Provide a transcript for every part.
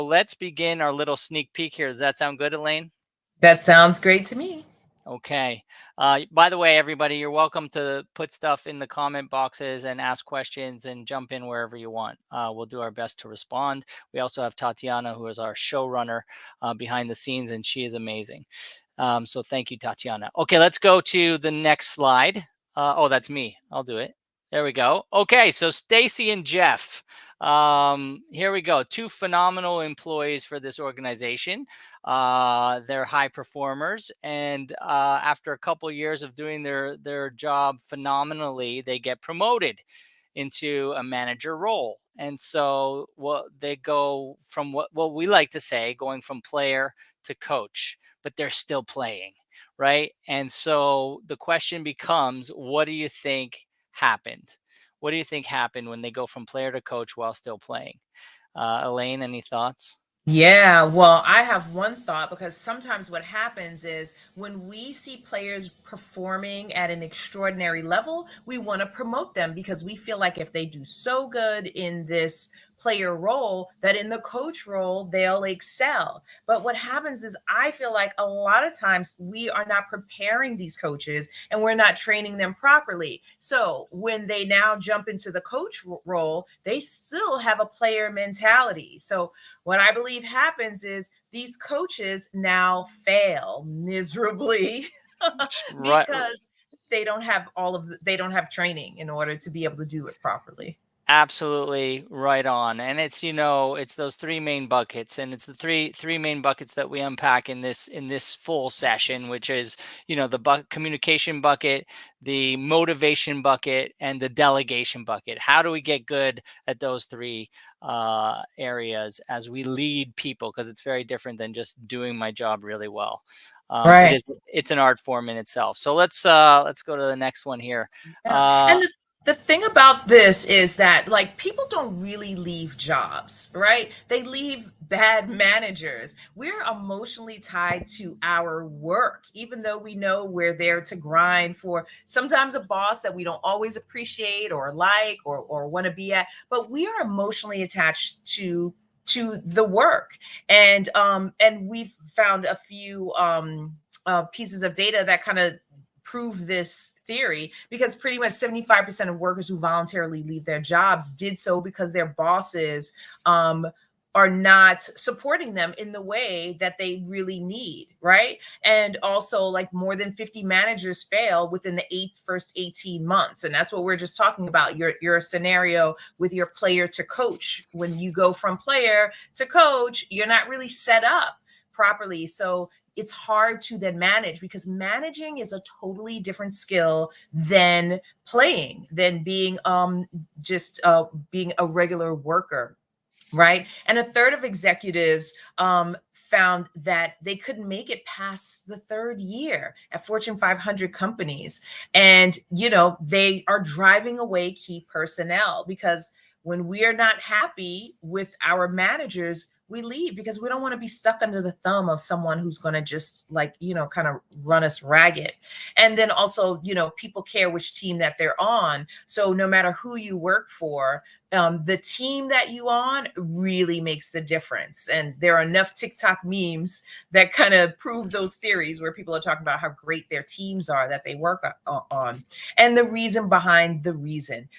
let's begin our little sneak peek here. Does that sound good, Elaine? That sounds great to me. Okay. By the way, everybody, you're welcome to put stuff in the comment boxes and ask questions and jump in wherever you want. We'll do our best to respond. We also have Tatiana, who is our showrunner behind the scenes, and she is amazing. So thank you, Tatiana. Okay, let's go to the next slide. Oh, that's me. I'll do it. There we go. Okay, so Stacy and Jeff. Here we go. Two phenomenal employees for this organization. They're high performers, and after a couple of years of doing their job phenomenally, they get promoted into a manager role. And so what they go from what we like to say, going from player to coach, but they're still playing, right? And so the question becomes, what do you think happened? What do you think happened when they go from player to coach while still playing? Elaine, any thoughts? Yeah, well, I have one thought because sometimes what happens is when we see players performing at an extraordinary level, we want to promote them because we feel like if they do so good in this player role, that in the coach role, they'll excel. But what happens is I feel like a lot of times we are not preparing these coaches and we're not training them properly. So when they now jump into the coach role, they still have a player mentality. So what I believe happens is these coaches now fail miserably Right. because they don't have training in order to be able to do it properly. Absolutely right on. And it's those three main buckets, and it's the three main buckets that we unpack in this full session, which is, the communication bucket, the motivation bucket, and the delegation bucket. How do we get good at those three areas as we lead people? Because it's very different than just doing my job really well. Right. It's an art form in itself. So let's go to the next one here. Yeah. And the thing about this is that like people don't really leave jobs, right? They leave bad managers. We're emotionally tied to our work, even though we know we're there to grind for sometimes a boss that we don't always appreciate or like or want to be at, but we are emotionally attached to the work. And we've found a few pieces of data that kind of prove this theory because pretty much 75% of workers who voluntarily leave their jobs did so because their bosses um, are not supporting them in the way that they really need, right? And also, like more than 50 managers fail within the first 18 months. And that's what we're just talking about. Your scenario with your player to coach. When you go from player to coach, you're not really set up properly. So it's hard to then manage because managing is a totally different skill than playing, than being just being a regular worker, right? And a third of executives found that they couldn't make it past the third year at Fortune 500 companies. And, they are driving away key personnel because when we are not happy with our managers, we leave because we don't want to be stuck under the thumb of someone who's going to just like, kind of run us ragged. And then also, people care which team that they're on. So no matter who you work for, the team that you on really makes the difference. And there are enough TikTok memes that kind of prove those theories where people are talking about how great their teams are that they work on. And the reason behind the reason.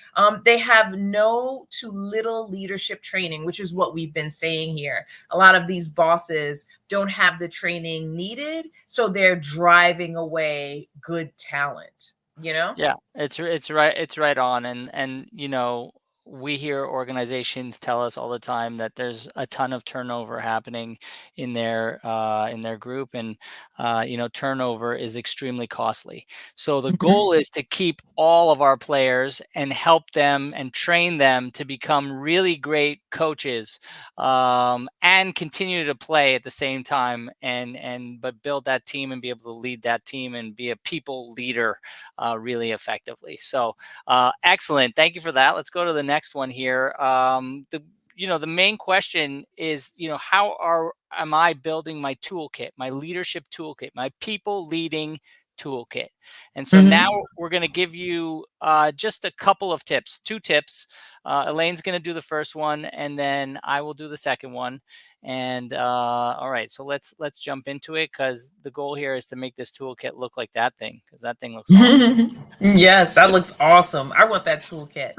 They have no to little leadership training, which is what we've been saying here. A lot of these bosses don't have the training needed, so they're driving away good talent, you know? Yeah, it's right on. And we hear organizations tell us all the time that there's a ton of turnover happening in their group, and turnover is extremely costly. So the Mhm. goal is to keep all of our players and help them and train them to become really great coaches, and continue to play at the same time, but build that team and be able to lead that team and be a people leader really effectively. So excellent. Thank you for that. Let's go to the next one here. The main question is, how am I building my toolkit, my leadership toolkit, my people leading toolkit. And so now Mhm. we're going to give you just a couple of tips, 2 tips. Elaine's going to do the first one, and then I will do the second one. And all right, so let's jump into it, because the goal here is to make this toolkit look like that thing, because that thing looks awesome. Yes, that looks awesome. I want that toolkit.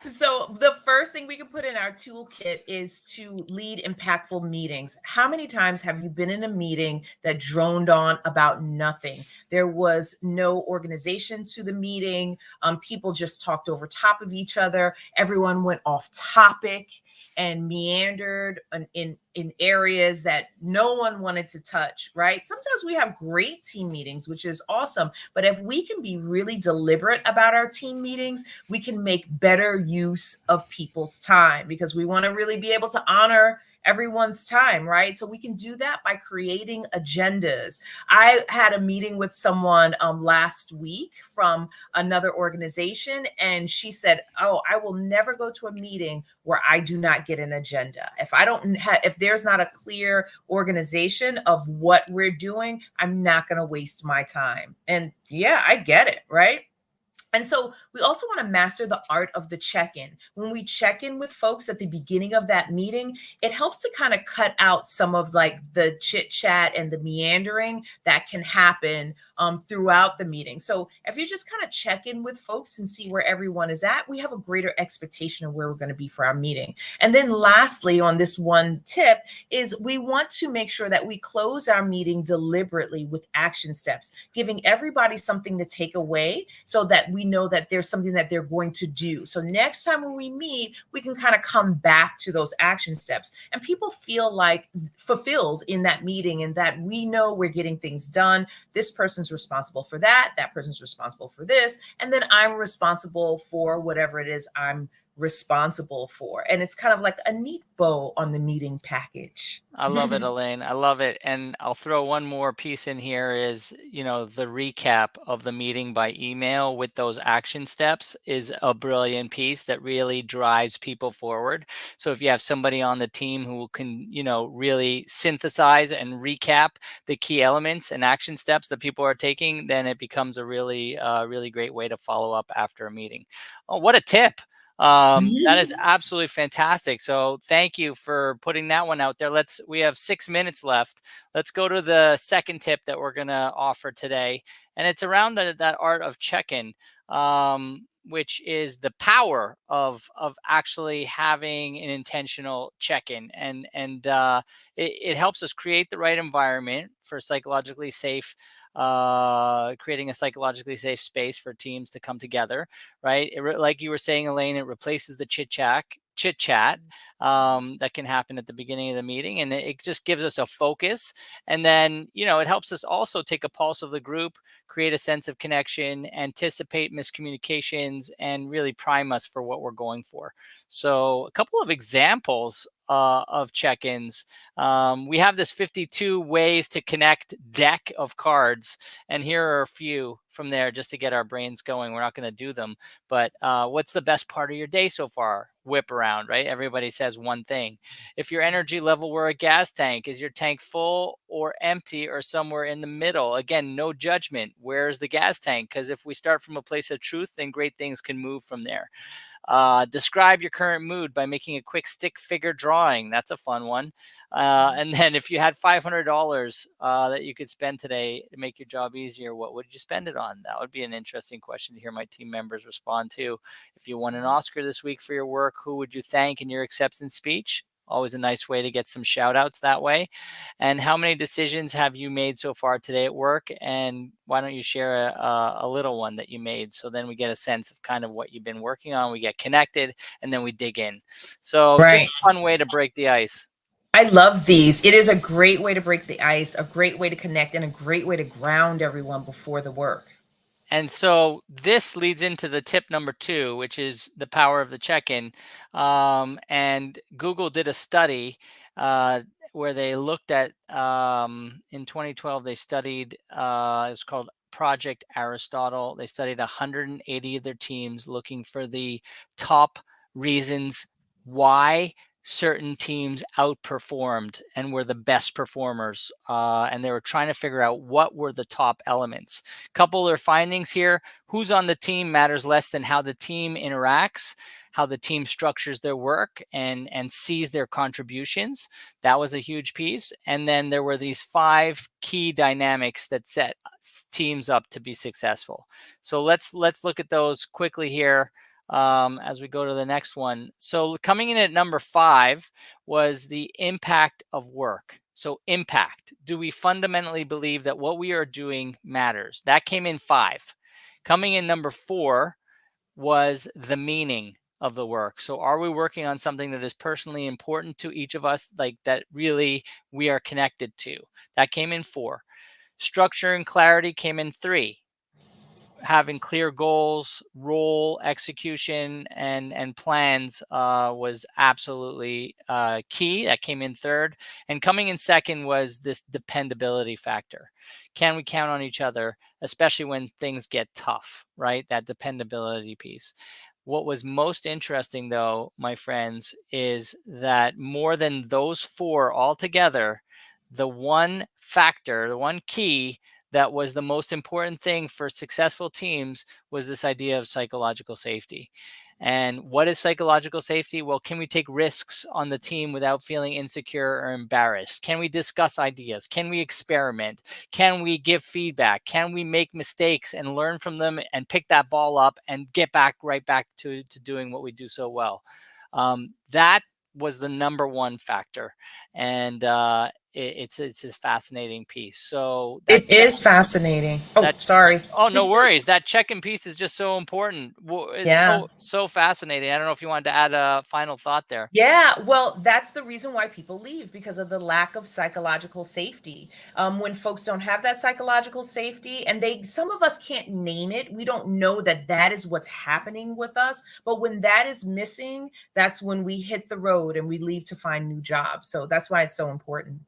So, the first thing we can put in our toolkit is to lead impactful meetings. How many times have you been in a meeting that droned on about nothing? There was no organization to the meeting. People just talked over top of each other. Everyone went off topic and meandered in areas that no one wanted to touch, right? Sometimes we have great team meetings, which is awesome. But if we can be really deliberate about our team meetings, we can make better use of people's time, because we want to really be able to honor everyone's time, right? So we can do that by creating agendas. I had a meeting with someone last week from another organization, and she said, "Oh, I will never go to a meeting where I do not get an agenda. If I don't have, if there's not a clear organization of what we're doing, I'm not going to waste my time." And yeah, I get it, right? And so we also want to master the art of the check in. When we check in with folks at the beginning of that meeting, it helps to kind of cut out some of like the chit chat and the meandering that can happen throughout the meeting. So if you just kind of check in with folks and see where everyone is at, we have a greater expectation of where we're going to be for our meeting. And then lastly, on this one tip, is we want to make sure that we close our meeting deliberately with action steps, giving everybody something to take away so that we know that there's something that they're going to do. So next time when we meet, we can kind of come back to those action steps, and people feel like fulfilled in that meeting, and that we know we're getting things done. This person's responsible for that. That person's responsible for this. And then I'm responsible for whatever it is I'm responsible for. And it's kind of like a neat bow on the meeting package. I love it, Elaine. I love it. And I'll throw one more piece in here is, the recap of the meeting by email with those action steps is a brilliant piece that really drives people forward. So if you have somebody on the team who can, really synthesize and recap the key elements and action steps that people are taking, then it becomes a really great way to follow up after a meeting. Oh, what a tip. That is absolutely fantastic. So thank you for putting that one out there. We have 6 minutes left. Let's go to the second tip that we're going to offer today. And it's around that art of check-in, which is the power of actually having an intentional check-in. And it helps us create the right environment for psychologically safe, creating a psychologically safe space for teams to come together, right? Like you were saying, Elaine, it replaces the chit chat that can happen at the beginning of the meeting, and it just gives us a focus. And then it helps us also take a pulse of the group, create a sense of connection, anticipate miscommunications, and really prime us for what we're going for. So a couple of examples of check-ins. We have this 52 ways to connect deck of cards, and here are a few from there just to get our brains going. We're not going to do them, but what's the best part of your day so far? Whip around, right? Everybody says one thing. If your energy level were a gas tank, is your tank full or empty or somewhere in the middle? Again, no judgment. Where's the gas tank? Because if we start from a place of truth, then great things can move from there. Describe your current mood by making a quick stick figure drawing. That's a fun one. And then if you had $500 that you could spend today to make your job easier, what would you spend it on? That would be an interesting question to hear my team members respond to. If you won an Oscar this week for your work, who would you thank in your acceptance speech? Always a nice way to get some shout outs that way. And how many decisions have you made so far today at work? And why don't you share a little one that you made? So then we get a sense of kind of what you've been working on. We get connected, and then we dig in. So just Right. a fun way to break the ice. I love these. It is a great way to break the ice, a great way to connect, and a great way to ground everyone before the work. And so this leads into the tip number 2, which is the power of the check-in. And Google did a study uh, where they looked at, in 2012, they studied, it's called Project Aristotle. They studied 180 of their teams looking for the top reasons why certain teams outperformed and were the best performers. And they were trying to figure out what were the top elements. Couple of findings here: who's on the team matters less than how the team interacts, how the team structures their work and sees their contributions. That was a huge piece. And then there were these 5 key dynamics that set teams up to be successful. So let's look at those quickly here as we go to the next one. So coming in at number 5 was the impact of work. So impact. Do we fundamentally believe that what we are doing matters? That came in 5. Coming in number 4 was the meaning of the work. So are we working on something that is personally important to each of us, like that really we are connected to? That came in 4. Structure and clarity came in 3. Having clear goals, role execution, and plans was absolutely key. That came in 3rd, and coming in 2nd was this dependability factor. Can we count on each other, especially when things get tough? Right, that dependability piece. What was most interesting, though, my friends, is that more than those 4 altogether, the one factor, the one key that was the most important thing for successful teams was this idea of psychological safety. And what is psychological safety? Well, can we take risks on the team without feeling insecure or embarrassed? Can we discuss ideas? Can we experiment? Can we give feedback? Can we make mistakes and learn from them and pick that ball up and get back right back to doing what we do so well? That was the number one factor. And it's a fascinating piece. So that It is fascinating. Oh, that sorry. oh, no worries. That check-in piece is just so important. It's Yeah. so fascinating. I don't know if you wanted to add a final thought there. Yeah, well, that's the reason why people leave because of the lack of psychological safety. When folks don't have that psychological safety, and some of us can't name it, we don't know that that is what's happening with us. But when that is missing, that's when we hit the road and we leave to find new jobs. So that's why it's so important.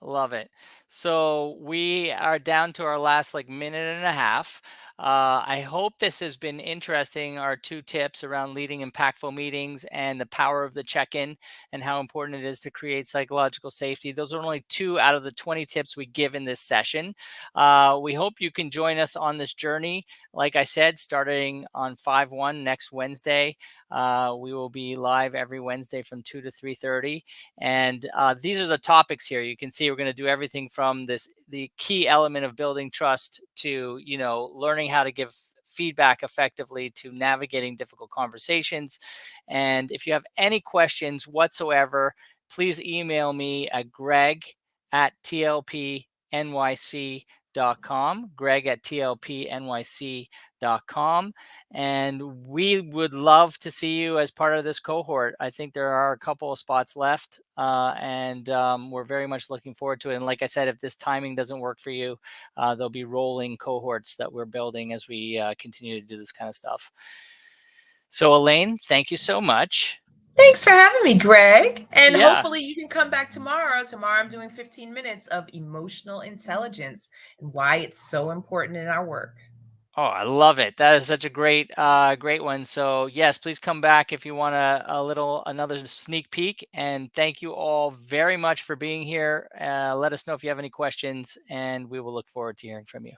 Love it. So we are down to our last like minute and a half. I hope this has been interesting. Our 2 tips around leading impactful meetings and the power of the check-in and how important it is to create psychological safety. Those are only 2 out of the 20 tips we give in this session. We hope you can join us on this journey. Like I said, starting on 5/1 next Wednesday. We will be live every Wednesday from 2 to 3:30. And these are the topics here. You can see we're going to do everything from the key element of building trust to, learning how to give feedback effectively to navigating difficult conversations. And if you have any questions whatsoever, please email me at greg@tlpnyc.com, greg@tlpnyc.com. And we would love to see you as part of this cohort. I think there are a couple of spots left, and we're very much looking forward to it. And like I said, if this timing doesn't work for you, there'll be rolling cohorts that we're building as we continue to do this kind of stuff. So Elaine, thank you so much. Thanks for having me, Greg. And Yeah. hopefully you can come back tomorrow. Tomorrow I'm doing 15 minutes of emotional intelligence and why it's so important in our work. Oh, I love it. That is such a great one. So yes, please come back if you want another sneak peek. And thank you all very much for being here. Let us know if you have any questions, and we will look forward to hearing from you.